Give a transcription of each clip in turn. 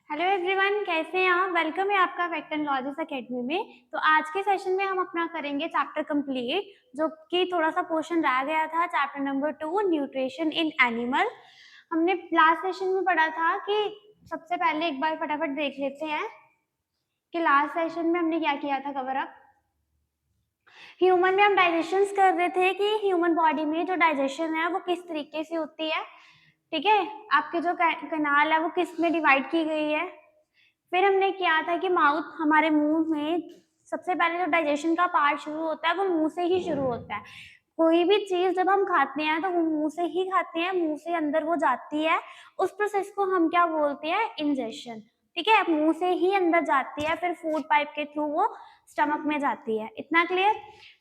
Hello everyone, कैसे हैं आप। वेलकम है आपका फैक्ट एंड लॉजिक्स एकेडमी में। तो आज के सेशन में हम अपना करेंगे चैप्टर कंप्लीट, जो कि थोड़ा सा पोर्शन रह गया था। Chapter number 2, nutrition in animal. हमने लास्ट सेशन में पढ़ा था कि सबसे पहले एक बार फटाफट देख लेते हैं कि लास्ट सेशन में हमने क्या किया था कवर अप। ह्यूमन में हम डाइजेशन कर रहे थे कि ह्यूमन बॉडी में जो डाइजेशन है वो किस तरीके से होती है। ठीक है, आपके जो कैनाल है वो किस में डिवाइड की गई है। फिर हमने किया था कि माउथ, हमारे मुंह में सबसे पहले जो डाइजेशन का पार्ट शुरू होता है वो मुंह से ही शुरू होता है। कोई भी चीज जब हम खाते हैं तो वो मुंह से ही खाते हैं, मुंह से अंदर वो जाती है। उस प्रोसेस को हम क्या बोलते हैं, इंजेशन। ठीक है, मुंह से ही अंदर जाती है, फिर फूड पाइप के थ्रू वो स्टमक में जाती है। इतना क्लियर।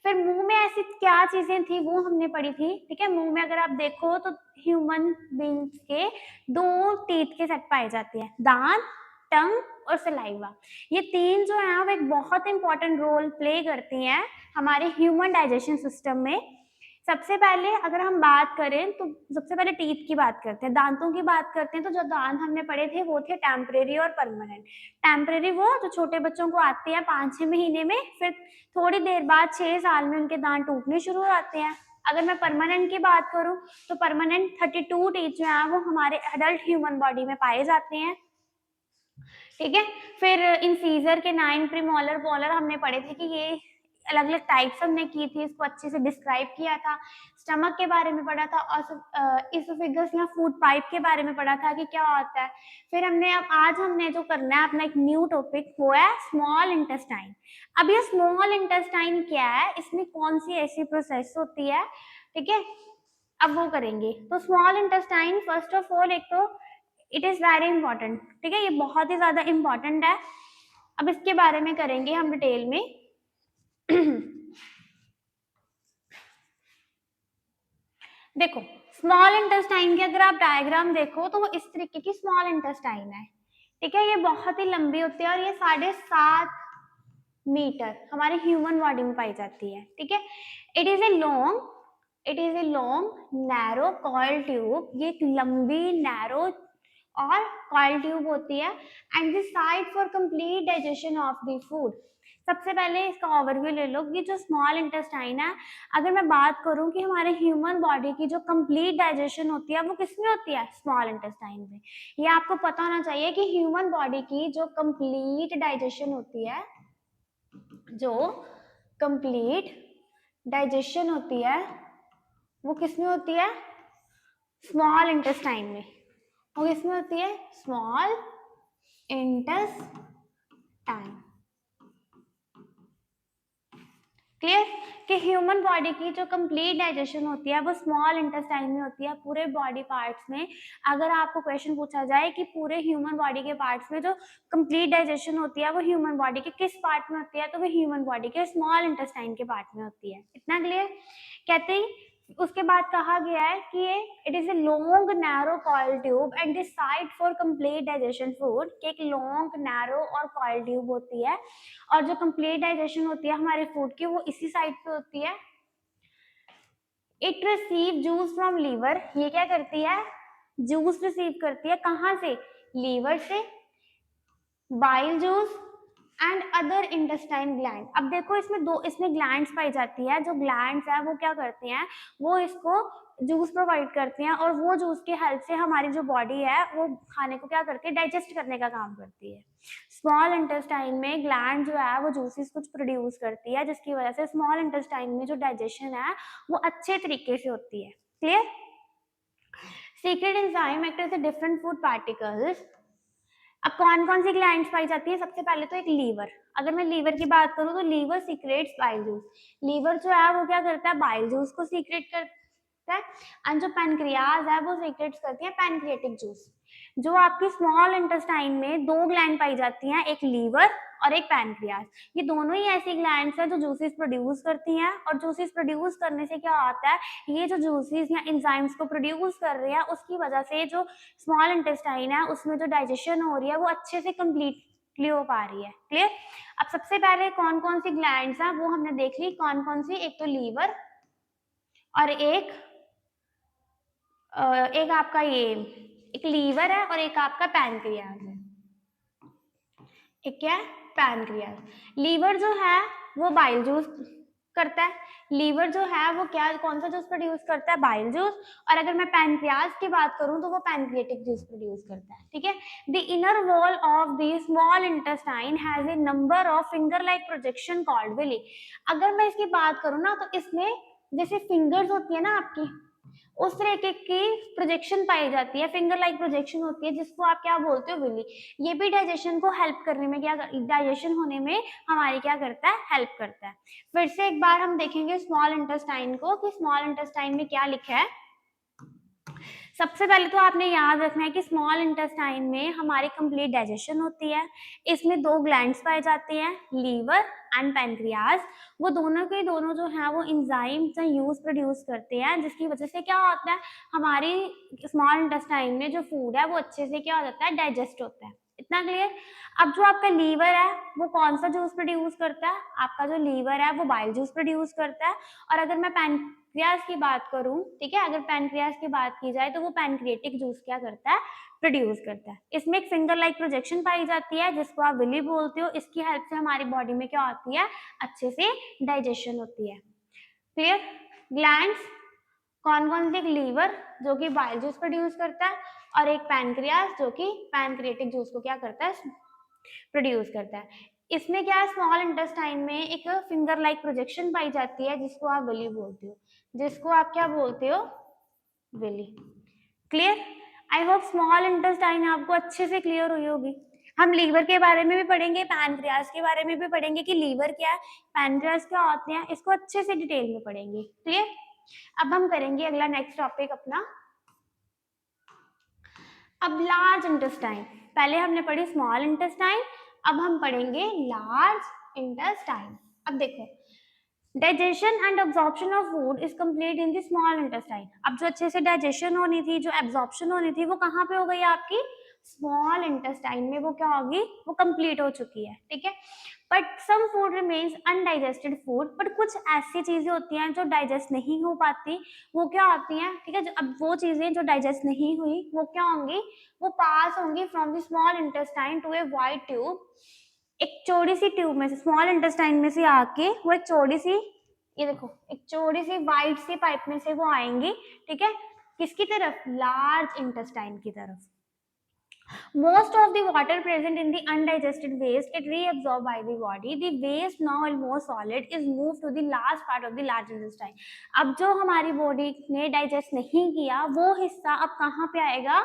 फिर मुंह में ऐसी क्या चीजें थी वो हमने पढ़ी थी। ठीक है, मुंह में अगर आप देखो तो ह्यूमन बींग्स के 2 टीथ के सेट पाए जाते हैं, दांत, टंग और सलाइवा। ये 3 जो है वो एक बहुत इंपॉर्टेंट रोल प्ले करती हैं हमारे ह्यूमन डाइजेशन सिस्टम में। सबसे पहले अगर हम बात करें तो सबसे पहले टीथ की बात करते हैं, दांतों की बात करते हैं। तो जो दांत हमने पढ़े थे वो थे टेम्परेरी और परमानेंट। टेम्परेरी वो जो छोटे बच्चों को आती है 5-6 महीने में, फिर थोड़ी देर बाद 6 साल में उनके दांत टूटने शुरू हो जाते हैं। अगर मैं परमानेंट की बात करूं तो परमानेंट 32 टीथ जो है वो हमारे एडल्ट ह्यूमन बॉडी में पाए जाते हैं। ठीक है, फिर इंसीजर के 9 प्रीमोलर पोलर हमने पढ़े थे कि ये अलग अलग टाइप्स हमने की थी, इसको अच्छे से डिस्क्राइब किया था। स्टमक के बारे में पढ़ा था और इसोफेगस या फूड पाइप के बारे में पढ़ा था कि क्या होता है। फिर हमने अब आज हमने जो करना है अपना एक न्यू टॉपिक, वो है स्मॉल इंटेस्टाइन। अब ये स्मॉल इंटेस्टाइन क्या है, इसमें कौन सी ऐसी प्रोसेस होती है। ठीक है, अब वो करेंगे। तो small intestine first of all, एक तो इट इज वेरी इंपॉर्टेंट। ठीक है, ये बहुत ही ज्यादा इंपॉर्टेंट है। अब इसके बारे में करेंगे हम डिटेल में। देखो, स्मॉल इंटेस्टाइन की अगर आप डायग्राम देखो तो वो इस तरीके की स्मॉल इंटेस्टाइन है। ठीक है, ये बहुत ही लंबी होती है और ये 7.5 मीटर हमारे ह्यूमन बॉडी में पाई जाती है। ठीक है, it is a long narrow coil tube. ये एक लंबी नैरो और कॉइल ट्यूब होती है and the site for complete digestion of the food. सबसे पहले इसका ओवरव्यू ले लो कि जो स्मॉल इंटेस्टाइन है, अगर मैं बात करूं कि हमारे ह्यूमन बॉडी की जो कंप्लीट डाइजेशन होती है वो किसमें होती है, स्मॉल इंटेस्टाइन में। ये आपको पता होना चाहिए कि ह्यूमन बॉडी की जो कंप्लीट डाइजेशन होती है, जो कंप्लीट डाइजेशन होती है वो किसमें होती है, स्मॉल इंटेस्टाइन में। वो किसमें होती है, स्मॉल इंटेस्टाइन। क्लियर कि ह्यूमन बॉडी की जो कंप्लीट डाइजेशन होती है वो स्मॉल इंटेस्टाइन में होती है, पूरे बॉडी पार्ट्स में। अगर आपको क्वेश्चन पूछा जाए कि पूरे ह्यूमन बॉडी के पार्ट्स में जो कंप्लीट डाइजेशन होती है वो ह्यूमन बॉडी के किस पार्ट में होती है, तो वो ह्यूमन बॉडी के स्मॉल इंटेस्टाइन के पार्ट में होती है। इतना क्लियर। कहते ही उसके बाद कहा गया है कि it is a long narrow coil tube and the site for complete digestion food. कि एक लॉन्ग नैरो और कॉइल ट्यूब होती है और जो कंप्लीट डाइजेशन होती है हमारे फूड की वो इसी साइड पे होती है। It receive juice from liver. ये क्या करती है, जूस रिसीव करती है। कहाँ से, लीवर से, bile juice and other intestine gland. अब देखो इसमें ग्लैंड्स पाई जाती है। जो ग्लैंड्स है वो क्या करती हैं, वो इसको जूस प्रोवाइड करती हैं और वो जूस की हेल्प से हमारी जो बॉडी है वो खाने को क्या करती है, डाइजेस्ट करने का काम करती है। स्मॉल इंटेस्टाइन में ग्लैंड जो है वो जूसेस कुछ प्रोड्यूस करती है, जिसकी वजह से स्मॉल इंटेस्टाइन में जो डाइजेशन है वो अच्छे तरीके से होती है। Clear. Secrete enzyme act as different food particles. अब कौन कौन सी ग्लैंड्स पाई जाती है, सबसे पहले तो एक लीवर। अगर मैं लीवर की बात करूं तो liver secretes bile juice. Liver जो है वो क्या करता है, बाइल जूस को सीक्रेट करता है। एंड जो पैनक्रियाज है वो सीक्रेट्स करती है पैनक्रियाटिक जूस। जो आपकी स्मॉल इंटेस्टाइन में 2 ग्लैंड पाई जाती हैं, एक लीवर और एक पैनक्रियाज। ये दोनों ही ऐसी ग्लैंड्स हैं जो जूसेस प्रोड्यूस करती हैं। और जूसेस प्रोड्यूस करने से क्या होता है, ये जो जूसेस या एंजाइम्स को प्रोड्यूस कर रहे हैं उसकी वजह से जो स्मॉल इंटेस्टाइन है उसमें जो डाइजेशन हो रही है वो अच्छे से कंप्लीटली हो पा रही है। क्लियर। अब सबसे पहले कौन कौन सी ग्लैंड्स हैं वो हमने देख ली, कौन कौन सी, एक तो लीवर और एक आपका ये, एक लीवर है और एक आपका पैनक्रियाज है। एक क्या है, पैनक्रियाज। लीवर जो है वो बाइल जूस करता है। लीवर जो है वो क्या, कौन सा जूस प्रोड्यूस करता है, बाइल जूस। और अगर मैं पैनक्रियाज की बात करूं तो वो पैनक्रिएटिक जूस प्रोड्यूस करता है। ठीक है। The inner wall of the small intestine has a number of finger like projection called villi. अगर मैं इसकी बात करूं ना तो इसमें जैसे फिंगर्स होती है ना आपकी, उस तरीके की प्रोजेक्शन पाई जाती है, फिंगर लाइक प्रोजेक्शन होती है, जिसको आप क्या बोलते हो, विली। ये भी डाइजेशन को हेल्प करने में क्या, डाइजेशन होने में हमारी क्या करता है, हेल्प करता है। फिर से एक बार हम देखेंगे स्मॉल इंटेस्टाइन को कि स्मॉल इंटेस्टाइन में क्या लिखा है। सबसे पहले तो आपने याद रखना है कि स्मॉल इंटेस्टाइन में हमारी कंप्लीट डाइजेशन होती है। इसमें दो ग्लैंड्स पाए जाते हैं, लीवर एंड पैनक्रियाज। वो दोनों के दोनों जो है वो इंजाइम से यूज प्रोड्यूस करते हैं, जिसकी वजह से क्या होता है, हमारी स्मॉल इंटेस्टाइन में जो फूड है वो अच्छे से क्या हो जाता है, डाइजेस्ट होता है। इतना क्लियर। अब जो आपका लीवर है वो कौन सा जूस प्रोड्यूस करता है, आपका जो लीवर है वो बाइल जूस प्रोड्यूस करता है। और अगर मैं पैनक्रियाज की बात करूं, ठीक है, अगर पैनक्रियाज की बात की जाए तो वो पैनक्रिएटिक जूस क्या करता है, प्रोड्यूस करता है। इसमें एक फिंगर लाइक प्रोजेक्शन पाई जाती है, जिसको आप विली बोलते हो। इसकी हेल्प से हमारी बॉडी में क्या होती है, अच्छे से डाइजेशन होती है। क्लियर। ग्लैंड्स कौन कौन से, लीवर जो कि बाइल जूस प्रोड्यूस करता है, और एक पैनक्रियाज जो कि पैनक्रिएटिक जूस को क्या करता है, प्रोड्यूस करता है। इसमें क्या है, स्मॉल इंटेस्टाइन में एक फिंगर लाइक प्रोजेक्शन पाई जाती है, जिसको आप विली बोलते हो, जिसको आप क्या बोलते हो, villi. Clear. I hope small intestine आपको अच्छे से क्लियर हुई होगी। हम लीवर के बारे में भी पढ़ेंगे, पैनक्रियाज के बारे में भी पढ़ेंगे कि लीवर क्या है, पैनक्रियाज क्या होते हैं, इसको अच्छे से डिटेल में पढ़ेंगे। क्लियर। अब हम करेंगे अगला नेक्स्ट टॉपिक अपना। अब लार्ज इंटेस्टाइन, पहले हमने पढ़ी स्मॉल इंटेस्टाइन, अब हम पढ़ेंगे लार्ज इंटेस्टाइन। अब देखो, digestion and absorption of food is complete in the small intestine. अब जो अच्छे से डाइजेशन होनी थी, जो एब्जॉर्प्शन होनी थी, वो कहाँ पे हो गई आपकी, स्मॉल इंटेस्टाइन में। वो क्या होगी, वो कंप्लीट हो चुकी है। ठीक है। But some food remains undigested food, but कुछ ऐसी चीजें होती हैं जो डाइजेस्ट नहीं हो पाती। वो क्या होती हैं, ठीक है, अब वो चीजें जो डाइजेस्ट नहीं हुई वो क्या होंगी, वो पास होंगी from the small intestine to a wide tube. एक चौड़ी सी ट्यूब में से, स्मॉल इंटेस्टाइन में से आके वो एक चौड़ी सी, ये देखो, एक चौड़ी सी वाइड सी पाइप में से वो आएंगी। ठीक है। किसकी तरफ, लार्ज इंटेस्टाइन की तरफ। Most of the water present in the undigested waste get reabsorbed by the body. The waste, now almost solid, is moved to the last part of the large intestine. अब जो हमारी body ने digest नहीं किया वो हिस्सा अब कहाँ पे आएगा,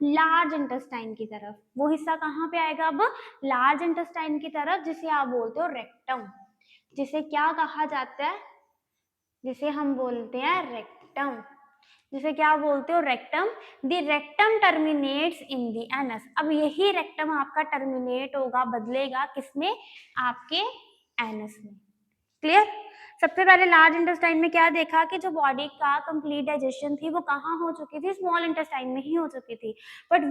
लार्ज इंटेस्टाइन की तरफ। वो हिस्सा कहाँ पे आएगा, अब लार्ज इंटेस्टाइन की तरफ, जिसे आप बोलते हो रेक्टम। जिसे क्या कहा जाता है, जिसे हम बोलते हैं रेक्टम। जिसे क्या बोलते हो, rectum. The rectum terminates in the anus. अब यही रेक्टम आपका टर्मिनेट होगा, बदलेगा किसमें, आपके एनस में। क्लियर। सबसे पहले लार्ज इंटेस्टाइन में क्या देखा कि जो बॉडी का कंप्लीट डाइजेशन थी वो कहाँ हो चुकी थी, स्मॉल इंटेस्टाइन में ही हो चुकी थी। बट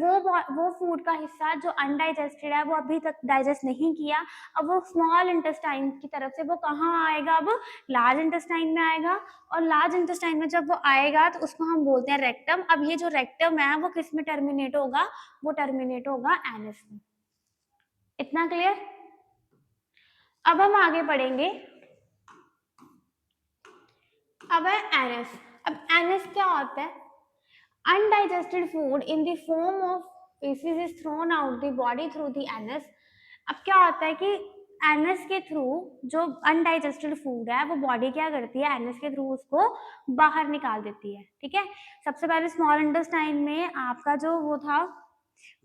वो फूड का हिस्सा जो अनडाइजेस्टेड है वो अभी तक डाइजेस्ट नहीं किया। अब वो स्मॉल इंटेस्टाइन की तरफ से वो कहाँ आएगा, अब लार्ज इंटेस्टाइन में आएगा। और लार्ज इंटेस्टाइन में जब वो आएगा तो उसको हम बोलते हैं रेक्टम। अब ये जो रेक्टम है वो किस में टर्मिनेट होगा, वो टर्मिनेट होगा एनस में। इतना क्लियर। अब हम आगे पढ़ेंगे, अब है एनस। अब एनस क्या होता है, undigested food in the form of feces is thrown out the body through the anus. अब क्या होता है कि एनस के थ्रू जो अनडाइजेस्टेड फूड है वो बॉडी क्या करती है, एनस के थ्रू उसको बाहर निकाल देती है। ठीक है। सबसे पहले स्मॉल इंटेस्टाइन में आपका जो वो था,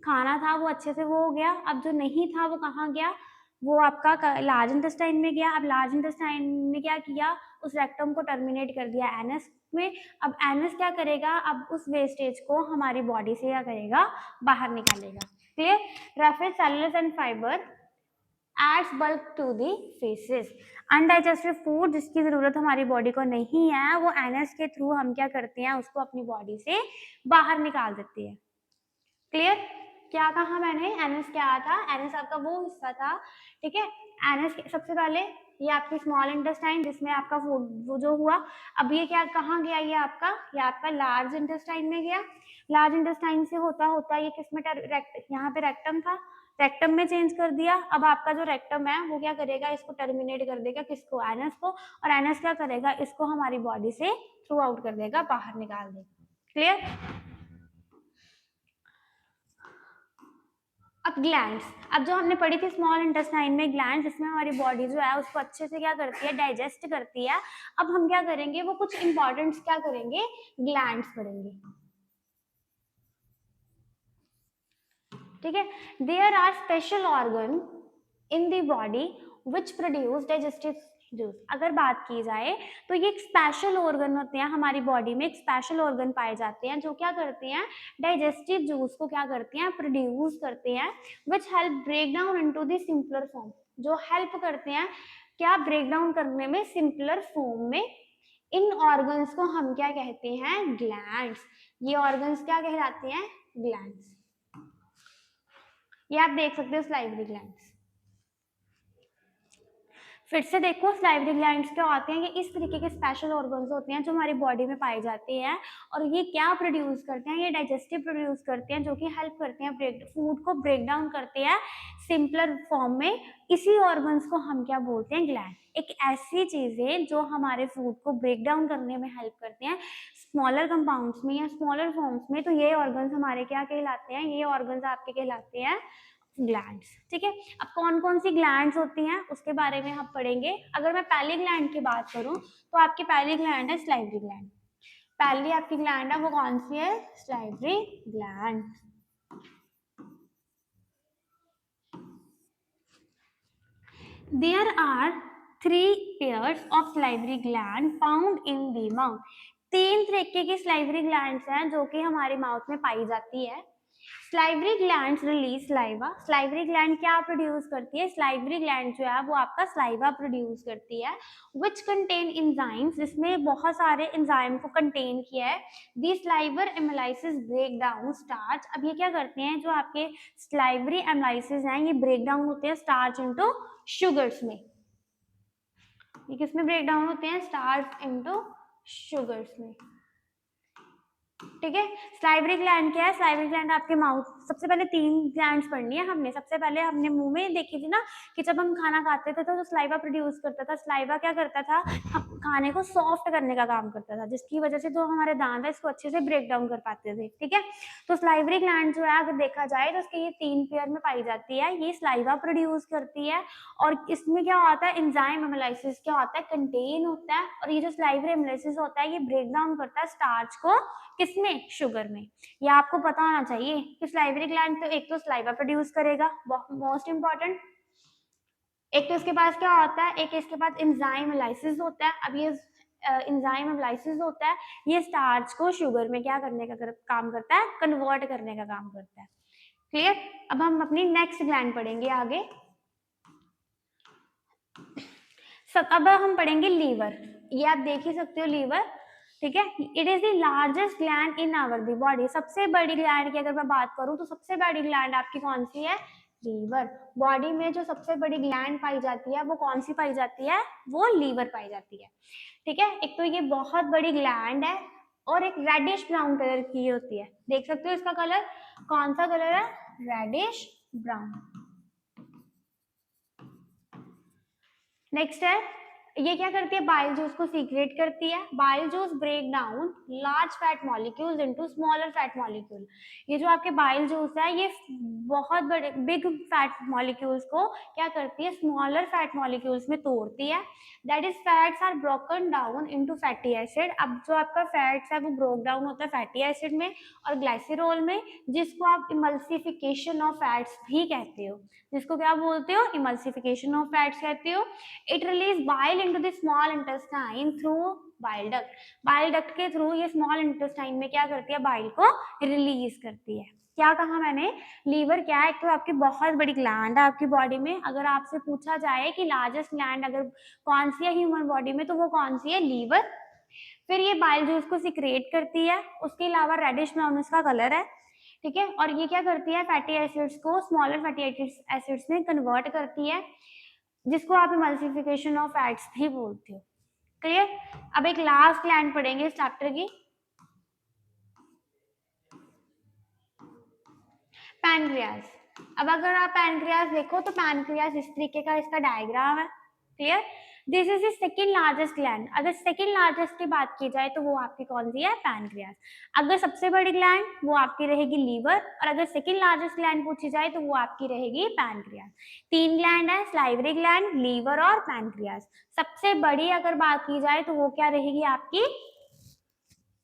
खाना था, वो अच्छे से वो हो गया। अब जो नहीं था वो कहाँ गया, वो आपका लार्ज इंटेस्टाइन में गया। अब लार्ज इंटेस्टाइन में क्या किया, उस रेक्टम को टर्मिनेट कर दिया एनस में। अब एनस क्या करेगा, अब उस वेस्टेज को हमारी बॉडी से क्या करेगा, बाहर निकालेगा। Clear. Roughage cellulose and fibre aids bulk to the faeces. Undigested food जिसकी जरूरत हमारी बॉडी को नहीं है, वो एनस के थ्रू हम क्या करते हैं, उसको अपनी बॉडी से बाहर निकाल देती है। क्लियर। क्या कहा मैंने, एनएस क्या था, एनएस आपका वो हिस्सा था। ठीक है। एनएस सबसे पहले ये आपकी स्मॉल इंटेस्टाइन जिसमें आपका फूड वो जो हुआ। अब ये क्या कहाँ गया, ये आपका लार्ज इंटेस्टाइन में गया। लार्ज इंटेस्टाइन से होता होता ये किस में यहाँ पे रेक्टम था, रेक्टम में चेंज कर दिया। अब आपका जो रेक्टम है वो क्या करेगा, इसको टर्मिनेट कर देगा, किसको, एनस को, और एनस क्या करेगा, इसको हमारी बॉडी से थ्रू आउट कर देगा, बाहर निकाल देगा। क्लियर। अब ग्लैंड्स, अब जो हमने पढ़ी थी स्मॉल इंटेस्टाइन में ग्लैंड्स, जिसमें हमारी बॉडी जो है उसको अच्छे से क्या करती है, डाइजेस्ट करती है। अब हम क्या करेंगे, वो कुछ इंपॉर्टेंट क्या करेंगे, ग्लैंड्स पढ़ेंगे। ठीक है। There are special organ in the body which produce digestive juice. अगर बात की जाए तो ये एक स्पेशल ऑर्गन होते हैं हमारी बॉडी में, एक स्पेशल ऑर्गन पाए जाते हैं जो क्या करते हैं, डाइजेस्टिव जूस को क्या करते हैं, प्रोड्यूस करते हैं, which help break down into the simpler form, जो हेल्प करते हैं क्या, ब्रेक डाउन करने में सिंपलर फॉर्म में। इन ऑर्गन्स को हम क्या कहते हैं, ग्लैंड्स। ये ऑर्गन्स क्या कहलाते हैं, ग्लैंड्स। ये आप देख सकते हो स्लाइवरी ग्लैंड्स। फिर से देखो स्लाइवरी ग्लैंड्स क्या होते हैं, ये इस तरीके के स्पेशल ऑर्गन्स होते हैं जो हमारी बॉडी में पाए जाते हैं, और ये क्या प्रोड्यूस करते हैं, ये डाइजेस्टिव प्रोड्यूस करते हैं, जो कि हेल्प करते हैं फूड को ब्रेक डाउन करते हैं सिंपलर फॉर्म में। इसी ऑर्गन्स को हम क्या बोलते हैं, ग्लैंड। एक ऐसी चीज है जो हमारे फूड को ब्रेक डाउन करने में हेल्प करते हैं स्मॉलर कंपाउंड्स में या स्मॉलर फॉर्म्स में, तो ये ऑर्गन्स हमारे क्या कहलाते हैं, ये ऑर्गन्स आपके कहलाते हैं ग्लैंड्स। ठीक है। अब कौन कौन सी ग्लैंड्स होती हैं उसके बारे में हम पढ़ेंगे। अगर मैं पहली ग्लैंड की बात करूं तो आपकी पहली ग्लैंड है स्लाइवरी ग्लैंड। पहली आपकी ग्लैंड है वो कौन सी है, salivary gland. There are 3 pairs of salivary gland found in the mouth. 3 तरीके की स्लाइवरी ग्लैंड्स हैं जो कि हमारे माउथ में पाई जाती है। Salivary glands release saliva. Salivary gland क्या प्रोड्यूस करती है, स्लाइवरी ग्लैंड जो है वो आपका स्लाइवा प्रोड्यूस करती है, विच कंटेन एंजाइम्स, जिसमें बहुत सारे एंजाइम को कंटेन किया है। दी स्लाइवर एमाइलाइसिस ब्रेक डाउन स्टार्च। अब ये क्या करते हैं, जो आपके स्लाइवरी एमाइलाइसिस हैं ये ब्रेक डाउन होते हैं स्टार्च इनटू शुगर्स में। ये किसमें ब्रेक डाउन होते हैं, स्टार्च इनटू शुगर्स में। ठीक है। स्लाइवरी ग्लैंड क्या है, स्लाइवरी ग्लैंड आपके माउथ, सबसे पहले 3 ग्लैंड्स पढ़नी है हमने। सबसे पहले हमने मुंह में देखी थी ना कि जब हम खाना खाते थे तो स्लाइवा प्रोड्यूस करता था। स्लाइवा क्या करता था, हम खाने को सॉफ्ट करने का काम करता था, जिसकी वजह से जो हमारे दांत है इसको अच्छे से ब्रेक डाउन कर पाते थे। ठीक है। तो स्लाइवरी ग्लैंड जो है अगर देखा जाए तो उसके ये 3 पेयर में पाई जाती है। ये स्लाइवा प्रोड्यूस करती है और इसमें क्या होता है, एंजाइम एमाइलाइसिस क्या होता है, कंटेन होता है, और ये जो स्लाइवरी एमाइलाइसिस होता है ये ब्रेक डाउन करता है स्टार्च को, किसमें, शुगर में। ये आपको पता होना चाहिए कि स्लाइवरी ग्लैंड तो एक तो स्लाइवा प्रोड्यूस करेगा, मोस्ट इंपॉर्टेंट, एक तो इसके पास क्या होता है, एक इसके पास एंजाइम एनालिसिस होता है। अब ये एंजाइम एनालिसिस होता है, ये स्टार्च को शुगर में क्या करने का काम करता है, कन्वर्ट करने का काम करता है। क्लियर। अब हम अपनी नेक्स्ट ग्लैंड पढ़ेंगे आगे। अब हम पढ़ेंगे लीवर। ये आप देख ही सकते हो लीवर। ठीक है। It is the largest gland in our the body. सबसे बड़ी ग्लैंड की अगर मैं बात करूं तो सबसे बड़ी ग्लैंड आपकी कौन सी है, लीवर। बॉडी में जो सबसे बड़ी ग्लैंड पाई जाती है वो कौन सी पाई जाती है, वो लीवर पाई जाती है। ठीक है। एक तो ये बहुत बड़ी ग्लैंड है और एक रेडिश ब्राउन कलर की होती है, देख सकते हो इसका कलर, कौन सा कलर है, रेडिश ब्राउन। नेक्स्ट है, ये क्या करती है, बाइल जूस को सीक्रेट करती है। Bile juice break down large fat molecules into smaller fat molecule. ये जो आपके बाइल जूस है ये बहुत बड़े बिग फैट मॉलिक्यूल्स को क्या करती है, स्मॉलर फैट मॉलिक्यूल्स में तोड़ती है। That is fats are broken down into fatty acid. अब जो आपका फैट्स है वो ब्रोक डाउन होता है फैटी एसिड में और ग्लाइसरॉल में, जिसको आप इमल्सिफिकेशन ऑफ फैट्स भी कहते हो, जिसको क्या बोलते हो, इमल्सिफिकेशन ऑफ फैट्स कहते हो। It release bile into the small intestine through bile duct. Bile duct के थ्रू ये स्मॉल इंटेस्टाइन में क्या करती है, बाइल को रिलीज करती है। क्या कहा मैंने, लीवर क्या है, एक तो आपकी बहुत बड़ी ग्लैंड है आपकी बॉडी में। अगर आपसे पूछा जाए कि लार्जेस्ट ग्लैंड अगर कौन सी है ह्यूमन बॉडी में तो वो कौन सी है, लीवर। फिर ये बाइल जूस को सिक्रेट करती है, उसके अलावा रेडिश ब्राउन इसका कलर है। ठीक है। और ये क्या करती है, फैटी एसिड्स को स्मॉलर फैटी एसिड्स में कन्वर्ट करती है। जिसको आप इमल्सिफिकेशन ऑफ फैट्स भी बोलते हो। क्लियर? अब एक लास्ट ग्लैंड पढ़ेंगे इस चैप्टर की, पैनक्रियाज। अब अगर आप पैनक्रियाज देखो तो पैनक्रियाज इस तरीके का इसका डायग्राम है। Clear? This is the second largest gland. अगर सेकंड लार्जेस्ट की बात की जाए तो वो आपकी कौन सी है? पैनक्रियाज। अगर सबसे बड़ी ग्लैंड वो आपकी रहेगी लीवर, और अगर सेकंड लार्जेस्ट ग्लैंड पूछी जाए तो वो आपकी रहेगी पैनक्रियाज। तीन ग्लैंड है, सलाइवरी ग्लैंड, लीवर और पैनक्रियाज। सबसे बड़ी अगर बात की जाए तो वो क्या रहेगी? आपकी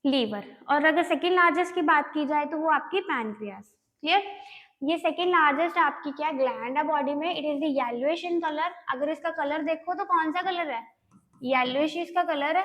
लीवर। और अगर सेकंड लार्जेस्ट की बात की जाए तो वो आपकी पैनक्रियाज। क्लियर? ये सेकंड लार्जेस्ट आपकी क्या ग्लैंड है बॉडी में, it is the yellowish in colour. अगर इसका कलर देखो तो कौन सा कलर है? येलोइश इसका कलर है।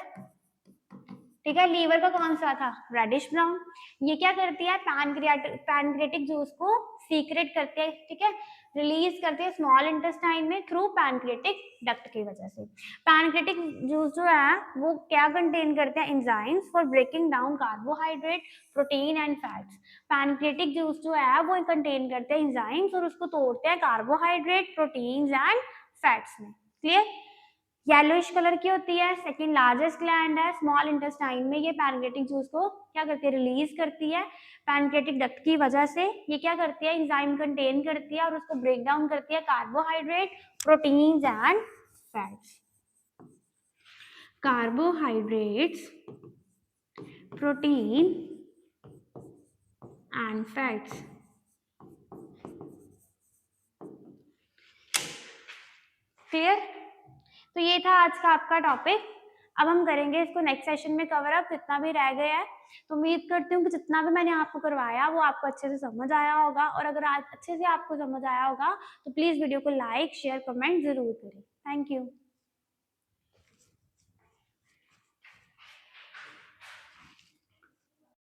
ठीक है, लीवर का कौन सा था? Reddish brown. ये क्या करती है? पैनक्रियाटिक जूस को सीक्रेट करती है, ठीक है, रिलीज करते हैं स्मॉल इंटेस्टाइन में थ्रू पैनक्रियाटिक डक्ट की वजह से। पैनक्रियाटिक जूस जो है वो क्या कंटेन करते हैं? Enzymes for breaking down carbohydrate, protein and fats. Pancreatic juice जो है वो कंटेन करते हैं एंजाइम्स और उसको तोड़ते हैं कार्बोहाइड्रेट, प्रोटीन्स एंड फैट्स में। क्लियर? येलोइश कलर की होती है, सेकंड लार्जेस्ट ग्लैंड है, स्मॉल इंटेस्टाइन में ये पैनक्रियाटिक जूस को क्या करती है? रिलीज करती है पैनक्रियाटिक डक्ट की वजह से। ये क्या करती है? एंजाइम कंटेन करती है और उसको ब्रेक डाउन करती है carbohydrate, proteins and fats. Carbohydrates, protein and fats. Clear? तो ये था आज का आपका टॉपिक। अब हम करेंगे इसको नेक्स्ट सेशन में कवर अप, जितना भी रह गया है। तो उम्मीद करती हूँ कि जितना भी मैंने आपको करवाया वो आपको अच्छे से समझ आया होगा, और अगर आज अच्छे से आपको समझ आया होगा तो प्लीज वीडियो को लाइक, शेयर, कमेंट जरूर करें। Thank you.